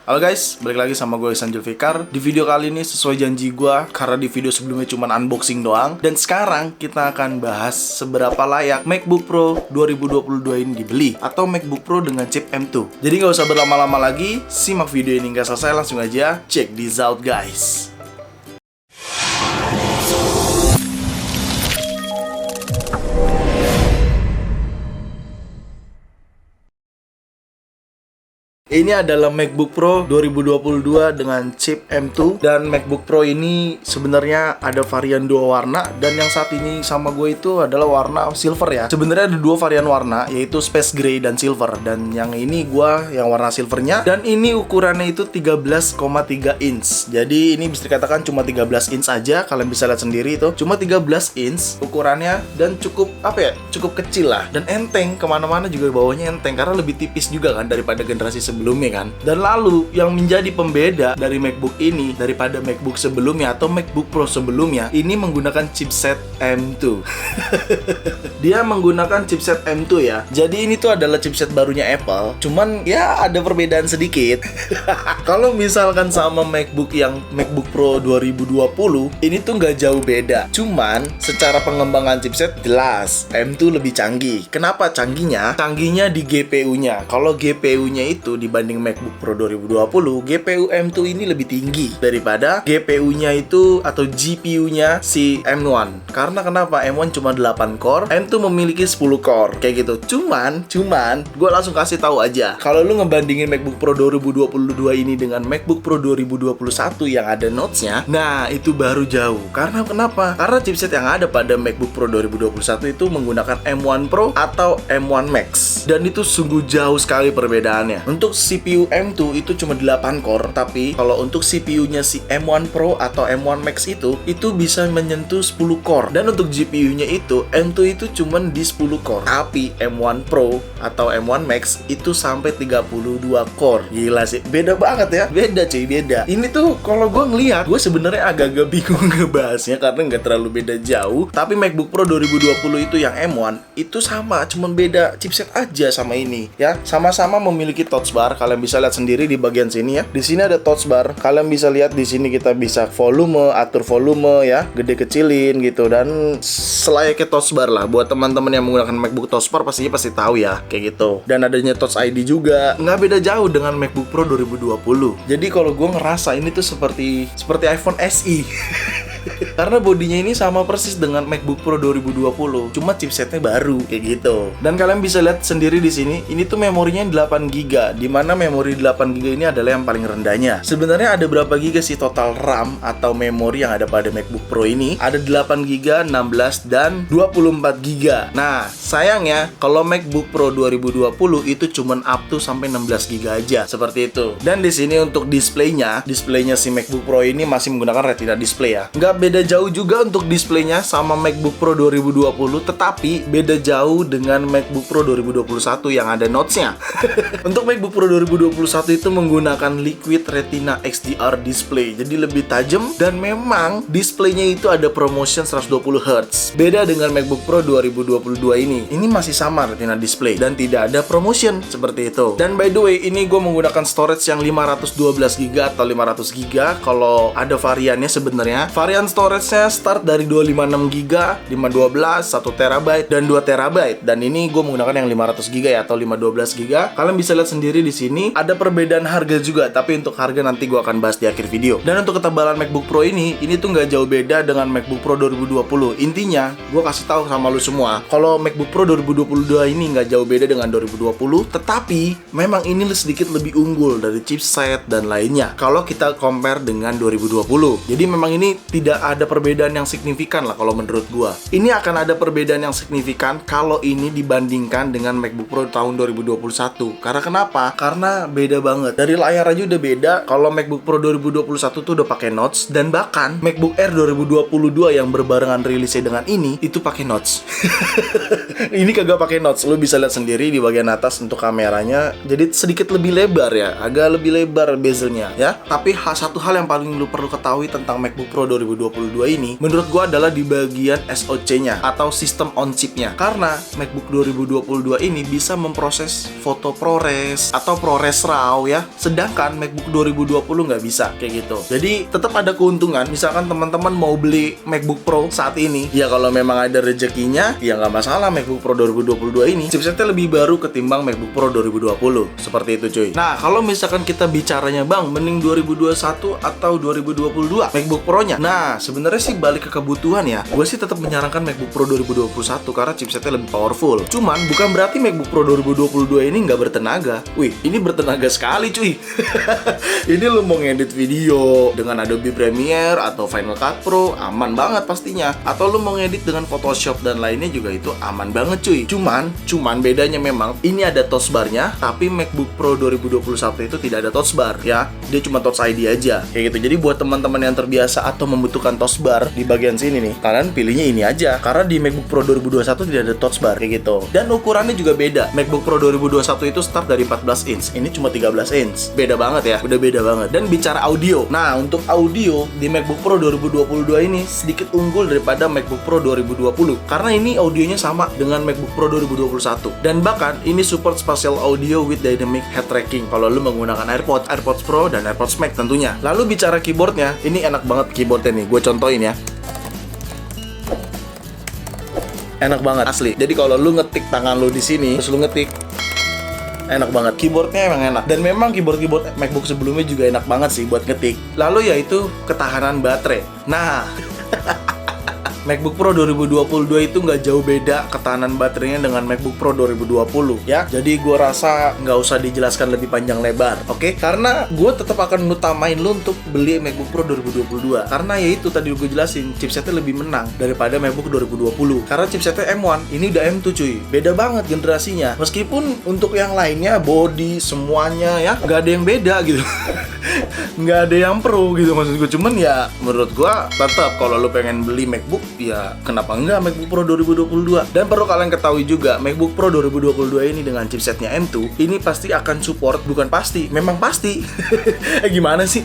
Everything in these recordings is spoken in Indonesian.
Halo guys, balik lagi sama gue Ihsan Zulfikar. Di video kali ini sesuai janji gue, karena di video sebelumnya cuma unboxing doang. Dan sekarang kita akan bahas seberapa layak MacBook Pro 2022 ini dibeli, atau MacBook Pro dengan chip M2. Jadi gak usah berlama-lama lagi, simak video ini hingga selesai. Langsung aja check this out guys. Ini adalah MacBook Pro 2022 dengan chip M2. Dan MacBook Pro ini sebenarnya ada varian dua warna, dan yang saat ini sama gue itu adalah warna silver ya. Sebenarnya ada dua varian warna, yaitu Space Gray dan Silver. Dan yang ini gue yang warna silvernya. Dan ini ukurannya itu 13,3 inch. Jadi ini bisa dikatakan cuma 13 inch aja. Kalian bisa lihat sendiri itu cuma 13 inch ukurannya, dan cukup cukup kecil lah. Dan enteng, kemana-mana juga bawahnya enteng, karena lebih tipis juga kan daripada generasi sebelumnya kan. Dan lalu yang menjadi pembeda dari MacBook ini daripada MacBook sebelumnya atau MacBook Pro sebelumnya, ini menggunakan chipset M2. Dia menggunakan chipset M2 ya. Jadi ini tuh adalah chipset barunya Apple. Cuman ya ada perbedaan sedikit. Kalau misalkan sama MacBook yang MacBook Pro 2020, ini tuh nggak jauh beda. Cuman secara pengembangan chipset jelas M2 lebih canggih. Kenapa canggihnya? Canggihnya di GPU-nya. Kalau GPU-nya itu dibanding MacBook Pro 2020, GPU M2 ini lebih tinggi daripada GPU-nya itu atau GPU-nya si M1. Karena kenapa? M1 cuma 8 core, M2 memiliki 10 core. Kayak gitu. Cuman gue langsung kasih tahu aja. Kalau lu ngebandingin MacBook Pro 2022 ini dengan MacBook Pro 2021 yang ada notes-nya, nah itu baru jauh. Karena kenapa? Karena chipset yang ada pada MacBook Pro 2021 itu menggunakan M1 Pro atau M1 Max. Dan itu sungguh jauh sekali perbedaannya. Untuk CPU M2 itu cuma 8 core, tapi kalau untuk CPU-nya si M1 Pro atau M1 Max itu bisa menyentuh 10 core. Dan untuk GPU-nya itu M2 itu cuma di 10 core, tapi M1 Pro atau M1 Max itu sampai 32 core. Gila sih, beda banget ya. Beda cuy, beda. Ini tuh kalau gue ngeliat, gue sebenarnya agak-agak bingung ngebahasnya karena nggak terlalu beda jauh. Tapi MacBook Pro 2020 itu yang M1 itu sama, cuma beda chipset aja sama ini ya. Sama-sama memiliki touch bar. Kalian bisa lihat sendiri di bagian sini ya. Di sini ada touch bar. Kalian bisa lihat di sini kita bisa volume, atur volume ya, gede kecilin gitu, dan selayaknya touch bar lah. Buat teman-teman yang menggunakan MacBook touch bar pasti tahu ya kayak gitu. Dan adanya Touch ID juga. Nggak beda jauh dengan MacBook Pro 2020. Jadi kalau gue ngerasa ini tuh seperti iPhone SE. Karena bodinya ini sama persis dengan MacBook Pro 2020, cuma chipsetnya baru kayak gitu. Dan kalian bisa lihat sendiri di sini, ini tuh memorinya 8GB, di mana memori 8GB ini adalah yang paling rendahnya. Sebenarnya ada berapa GB sih total RAM atau memori yang ada pada MacBook Pro ini? Ada 8GB, 16 dan 24GB. Nah, sayangnya kalau MacBook Pro 2020 itu cuma up to sampai 16GB aja, seperti itu. Dan di sini untuk displaynya si MacBook Pro ini masih menggunakan Retina display ya. Nggak beda jauh juga untuk displaynya sama MacBook Pro 2020, tetapi beda jauh dengan MacBook Pro 2021 yang ada notes-nya. Untuk MacBook Pro 2021 itu menggunakan Liquid Retina XDR display, jadi lebih tajam, dan memang displaynya itu ada promotion 120Hz. Beda dengan MacBook Pro 2022 ini masih sama Retina display dan tidak ada promotion seperti itu. Dan by the way, ini gue menggunakan storage yang 512GB atau 500GB. Kalau ada variannya sebenarnya. Varian storage-nya start dari 256GB, 512, 1TB, dan 2TB. Dan ini gue menggunakan yang 500GB ya, atau 512GB. Kalian bisa lihat sendiri di sini ada perbedaan harga juga, tapi untuk harga nanti gue akan bahas di akhir video. Dan untuk ketebalan MacBook Pro ini tuh nggak jauh beda dengan MacBook Pro 2020. Intinya, gue kasih tahu sama lu semua, kalau MacBook Pro 2022 ini nggak jauh beda dengan 2020, tetapi memang ini sedikit lebih unggul dari chipset dan lainnya kalau kita compare dengan 2020. Jadi memang ini tidak ada perbedaan yang signifikan lah kalau menurut gua. Ini akan ada perbedaan yang signifikan kalau ini dibandingkan dengan MacBook Pro tahun 2021. Karena kenapa? Karena beda banget. Dari layar aja udah beda. Kalau MacBook Pro 2021 tuh udah pakai notch, dan bahkan MacBook Air 2022 yang berbarengan rilisnya dengan ini itu pakai notch. Ini kagak pakai notch. Lu bisa lihat sendiri di bagian atas untuk kameranya. Jadi sedikit lebih lebar ya, agak lebih lebar bezelnya ya. Tapi satu hal yang paling lu perlu ketahui tentang MacBook Pro 2022 2022 ini menurut gua adalah di bagian SoC-nya atau sistem on chip-nya. Karena MacBook 2022 ini bisa memproses foto ProRes atau ProRes RAW ya. Sedangkan MacBook 2020 nggak bisa kayak gitu. Jadi tetap ada keuntungan. Misalkan teman-teman mau beli MacBook Pro saat ini, ya kalau memang ada rezekinya, ya nggak masalah. MacBook Pro 2022 ini chipsetnya lebih baru ketimbang MacBook Pro 2020. Seperti itu cuy. Nah, kalau misalkan kita bicaranya bang, mending 2021 atau 2022 MacBook Pro-nya. Nah, sebenarnya sih balik ke kebutuhan ya. Gue sih tetap menyarankan MacBook Pro 2021 karena chipsetnya lebih powerful. Cuman bukan berarti MacBook Pro 2022 ini nggak bertenaga. Wih, ini bertenaga sekali cuy. Ini lu mau ngedit video dengan Adobe Premiere atau Final Cut Pro, aman banget pastinya. Atau lu mau ngedit dengan Photoshop dan lainnya juga itu aman banget cuy. Cuman bedanya memang ini ada touch bar-nya, tapi MacBook Pro 2021 itu tidak ada touch bar ya. Dia cuma touch ID aja kayak gitu. Jadi buat teman-teman yang terbiasa atau membutuhkan touch bar di bagian sini nih, kalian pilihnya ini aja karena di MacBook Pro 2021 tidak ada touch bar kayak gitu. Dan ukurannya juga beda. MacBook Pro 2021 itu start dari 14 inch, ini cuma 13 inch. Beda banget ya, udah beda banget. Dan bicara audio, nah untuk audio di MacBook Pro 2022 ini sedikit unggul daripada MacBook Pro 2020 karena ini audionya sama dengan MacBook Pro 2021. Dan bahkan ini support spatial audio with dynamic head tracking kalau lu menggunakan AirPods Pro dan AirPods Max tentunya. Lalu bicara keyboardnya, ini enak banget keyboardnya nih, gue contohin ya. Enak banget asli. Jadi kalau lu ngetik tangan lu di sini, terus lu ngetik, enak banget. Keyboardnya emang enak. Dan memang keyboard MacBook sebelumnya juga enak banget sih buat ngetik. Lalu yaitu ketahanan baterai. Nah, MacBook Pro 2022 itu nggak jauh beda ketahanan baterainya dengan MacBook Pro 2020 ya. Jadi gue rasa nggak usah dijelaskan lebih panjang lebar, oke? Karena gue tetap akan ngutamain lo untuk beli MacBook Pro 2022 karena ya itu tadi gue jelasin, chipsetnya lebih menang daripada MacBook 2020. Karena chipsetnya M1, ini udah M2 cuy. Beda banget generasinya. Meskipun untuk yang lainnya body semuanya ya nggak ada yang beda gitu. Nggak ada yang pro gitu maksud gue. Cuman ya menurut gue tetap kalau lo pengen beli MacBook, ya kenapa enggak MacBook Pro 2022. Dan perlu kalian ketahui juga, MacBook Pro 2022 ini dengan chipsetnya M2 ini pasti akan support, bukan pasti, memang pasti. Gimana sih?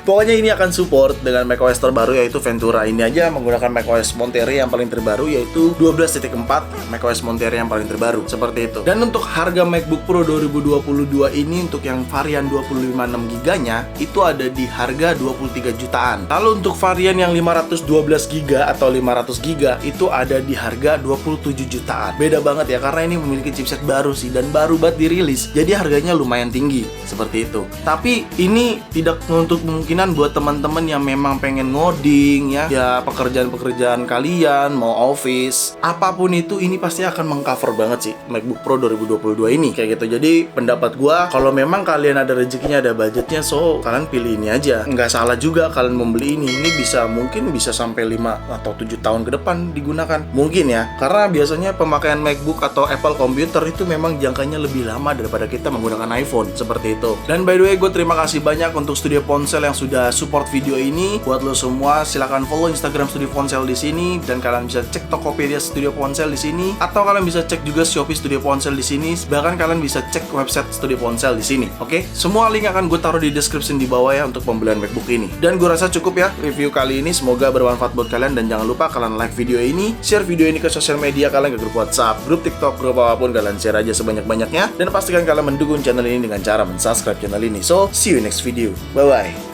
Pokoknya ini akan support dengan macOS terbaru yaitu Ventura. Ini aja menggunakan macOS Monterey yang paling terbaru yaitu 12.4 macOS Monterey yang paling terbaru, seperti itu. Dan untuk harga MacBook Pro 2022 ini untuk yang varian 256GB nya itu ada di harga 23 jutaan. Lalu untuk varian yang 512GB atau 500GB itu ada di harga 27 jutaan. Beda banget ya karena ini memiliki chipset baru sih dan baru banget dirilis. Jadi harganya lumayan tinggi seperti itu. Tapi ini tidak menutup kemungkinan buat teman-teman yang memang pengen ngoding ya pekerjaan-pekerjaan kalian mau office apapun itu, ini pasti akan mengcover banget sih MacBook Pro 2022 ini kayak gitu. Jadi pendapat gua kalau memang kalian ada rezekinya, ada budgetnya, so kalian pilih ini aja. Nggak salah juga kalian membeli ini. Ini mungkin bisa sampai 5 atau 7 tahun ke depan digunakan. Mungkin ya. Karena biasanya pemakaian MacBook atau Apple komputer itu memang jangkanya lebih lama daripada kita menggunakan iPhone. Seperti itu. Dan by the way, gue terima kasih banyak untuk Studio Ponsel yang sudah support video ini. Buat lo semua, silahkan follow Instagram Studio Ponsel di sini. Dan kalian bisa cek Tokopedia Studio Ponsel di sini. Atau kalian bisa cek juga Shopee Studio Ponsel di sini. Bahkan kalian bisa cek website Studio Ponsel di sini. Oke? Semua link akan gue taruh di description di bawah ya untuk pembelian MacBook ini. Dan gue rasa cukup ya review kali ini. Semoga bermanfaat buat kalian dan jangan lupa kalian like video ini, share video ini ke sosial media kalian, ke grup WhatsApp, grup TikTok, grup apapun, kalian share aja sebanyak-banyaknya dan pastikan kalian mendukung channel ini dengan cara mensubscribe channel ini. So, see you next video. Bye bye.